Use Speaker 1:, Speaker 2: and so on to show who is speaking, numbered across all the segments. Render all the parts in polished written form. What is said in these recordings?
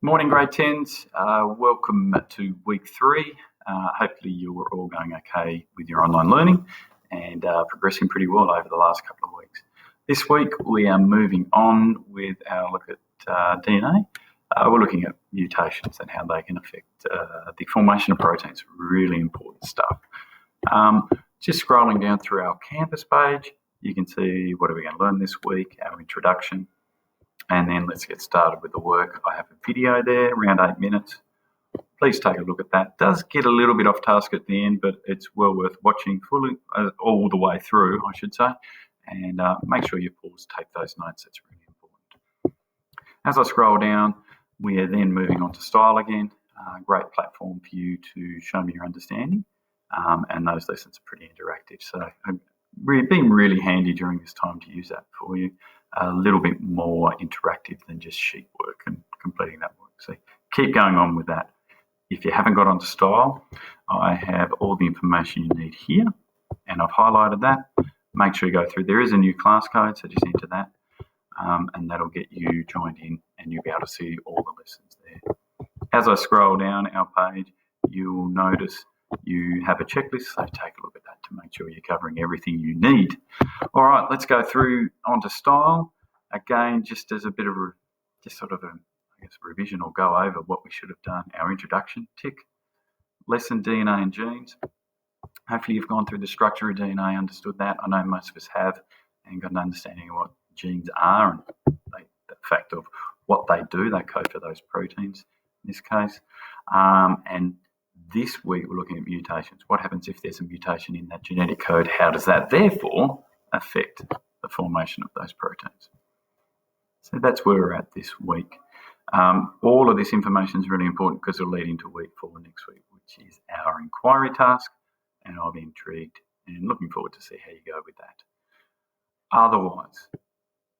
Speaker 1: Morning, grade 10s. Welcome to week 3. Hopefully you're all going okay with your online learning and progressing pretty well over the last couple of weeks. This week we are moving on with our look at DNA. We're looking at mutations and how they can affect the formation of proteins. Really important stuff. Just scrolling down through our campus page, you can see what are we going to learn this week, our introduction. And then let's get started with the work. I have a video there, around 8 minutes. Please take a look at that. It does get a little bit off task at the end, but it's well worth watching fully, all the way through, I should say. And make sure you pause, take those notes. That's really important. As I scroll down, we are then moving on to style again. Great platform for you to show me your understanding. And those lessons are pretty interactive. So been really handy during this time to use that for you. A little bit more interactive than just sheet work and completing that work. So keep going on with that. If you haven't got onto style, I have all the information you need here, and I've highlighted that. Make sure you go through. There is a new class code, so just enter that, and that'll get you joined in, and you'll be able to see all the lessons there. As I scroll down our page, you'll notice you have a checklist, so take a look at that to make sure you're covering everything you need. All right, let's go through onto style. Again, just as a bit of revision or go over what we should have done. Our introduction, tick. Lesson DNA and genes. Hopefully you've gone through the structure of DNA, understood that. I know most of us have, and got an understanding of what genes are and the fact of what they do. They code for those proteins in this case. And this week we're looking at mutations. What happens if there's a mutation in that genetic code? How does that therefore affect the formation of those proteins? So that's where we're at this week. All of this information is really important because it'll lead into week 4 next week, which is our inquiry task, and I'll be intrigued and looking forward to see how you go with that. Otherwise,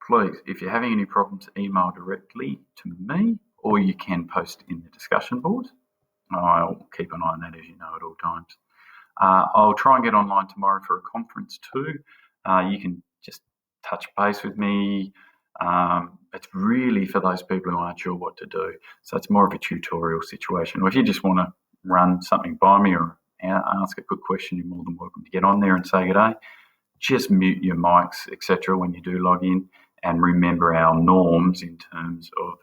Speaker 1: please, if you're having any problems, email directly to me, or you can post in the discussion board. I'll keep an eye on that, as you know, at all times. I'll try and get online tomorrow for a conference too. You can just touch base with me. It's really for those people who aren't sure what to do. So it's more of a tutorial situation. Or if you just want to run something by me or ask a quick question, you're more than welcome to get on there and say good day. Just mute your mics, etc. when you do log in, and remember our norms in terms of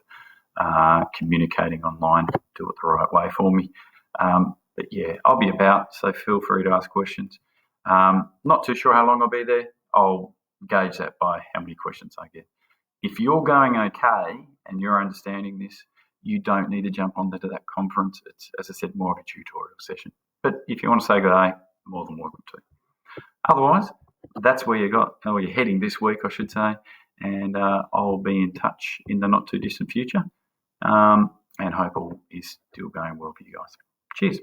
Speaker 1: communicating online. Do it the right way for me. But yeah, I'll be about, so feel free to ask questions. Not too sure how long I'll be there. I'll gauge that by how many questions I get. If you're going okay and you're understanding this, you don't need to jump onto that conference. It's, as I said, more of a tutorial session. But if you want to say good day, more than welcome to. Otherwise, that's where you're heading this week, I should say. And I'll be in touch in the not too distant future. And hope all is still going well for you guys. Cheers.